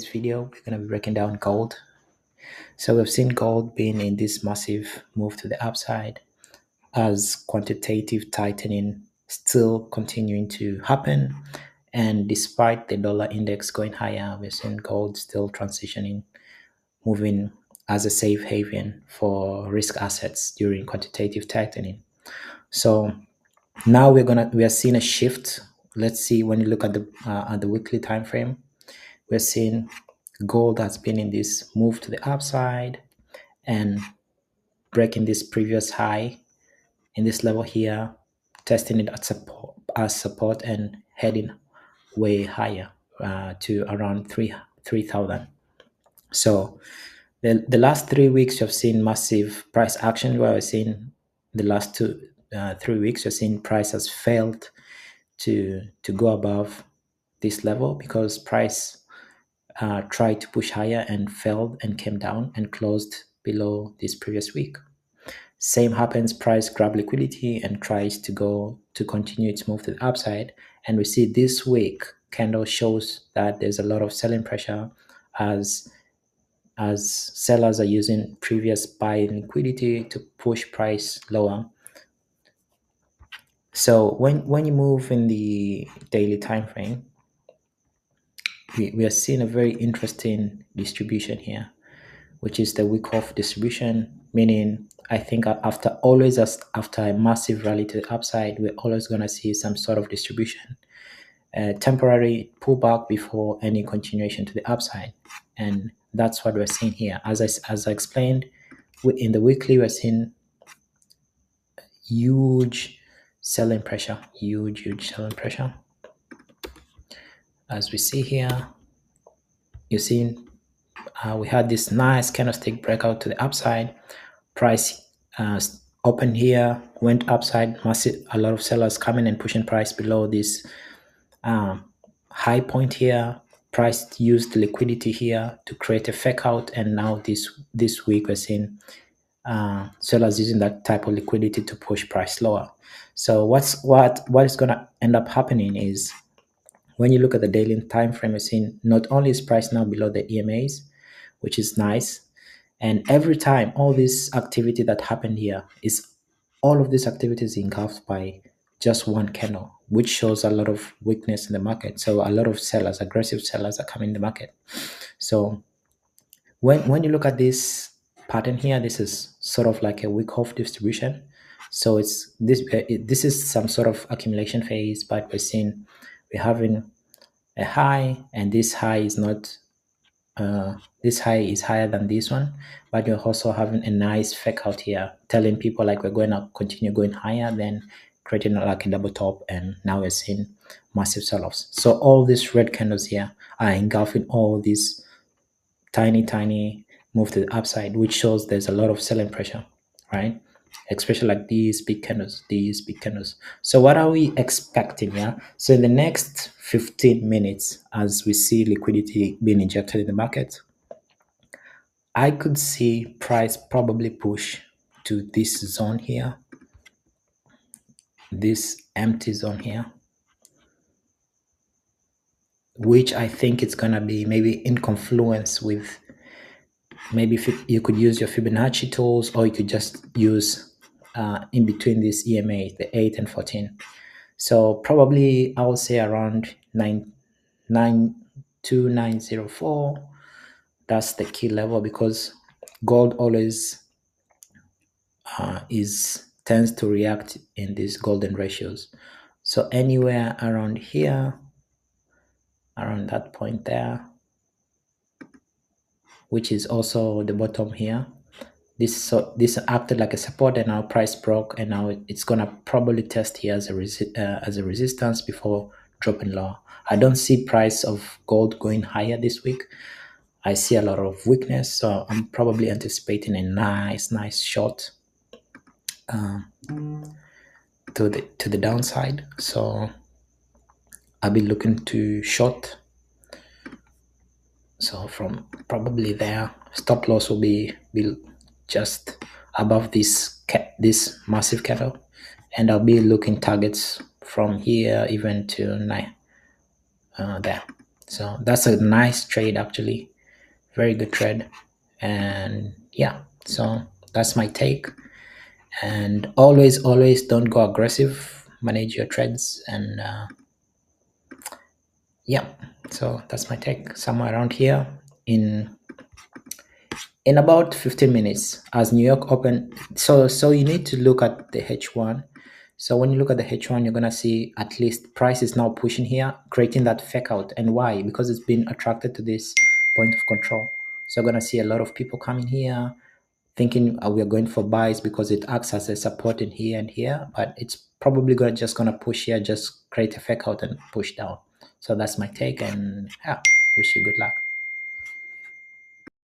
This video, we're going to be breaking down gold. So we've seen gold being in this massive move to the upside as quantitative tightening still continuing to happen. And despite the dollar index going higher, we're seeing gold still transitioning, moving as a safe haven for risk assets during quantitative tightening. So now we are seeing a shift. Let's see, when you look at the weekly time frame, we're seeing gold has been in this move to the upside and breaking this previous high in this level here, testing it as support and heading way higher to around 3,000. So the last 3 weeks you've seen massive price action, where we're seeing the last 3 weeks you're seeing price has failed to go above this level because price tried to push higher and failed and came down and closed below this previous week. Same happens, price grab liquidity and tries to continue its move to the upside. And we see this week candle shows that there's a lot of selling pressure as sellers are using previous buy liquidity to push price lower. So when you move in the daily time frame, we are seeing a very interesting distribution here, which is the week off distribution, meaning I think after a massive rally to the upside, we're always going to see some sort of distribution, temporary pullback before any continuation to the upside. And that's what we're seeing here. As I explained, in the weekly, we're seeing huge selling pressure, huge selling pressure. As we see here, you're seeing we had this nice candlestick breakout to the upside. Price opened here, went upside, a lot of sellers coming and pushing price below this high point here. Price used liquidity here to create a fake out, and now this week we're seeing sellers using that type of liquidity to push price lower. So what is going to end up happening is, when you look at the daily time frame, you're seeing not only is price now below the EMAs, which is nice, and every time all this activity that happened here all of this activity is engulfed by just one candle, which shows a lot of weakness in the market. So a lot of sellers, aggressive sellers, are coming in the market. So when you look at this pattern here, this is sort of like a week off distribution. So this is some sort of accumulation phase, but we're having a high, and this high is not this high is higher than this one, but you're also having a nice fake out here, telling people like we're going to continue going higher, then creating like a double top, and now we're seeing massive sell-offs. So all these red candles here are engulfing all these tiny move to the upside, which shows there's a lot of selling pressure, right? Especially like these big candles. So what are we expecting here? So in the next 15 minutes, as we see liquidity being injected in the market, I could see price probably push to this zone here, this empty zone here, which I think it's gonna be maybe in confluence with, maybe you could use your Fibonacci tools, or you could just use in between this EMA, the 8 and 14. So probably I would say around 92904. That's the key level, because gold always tends to react in these golden ratios. So anywhere around here, around that point there, which is also the bottom here, this acted like a support, and now price broke, and now it's gonna probably test here as a resistance before dropping lower. I don't see price of gold going higher this week. I see a lot of weakness, so I'm probably anticipating a nice short to the downside. So I'll be looking to short. So from probably there, stop loss will be just above this massive candle, and I'll be looking targets from here even to there. So that's a nice trade actually, very good trade. And yeah, so that's my take. And always don't go aggressive, manage your trades. And yeah, so that's my take, somewhere around here in about 15 minutes as New York open. So you need to look at the H1. So when you look at the H1, you're gonna see at least price is now pushing here, creating that fake out. And why? Because it's been attracted to this point of control. So you're gonna see a lot of people coming here thinking we are going for buys because it acts as a support in here and here, but it's probably gonna push here, just create a fake out and push down. So that's my take, and yeah, wish you good luck.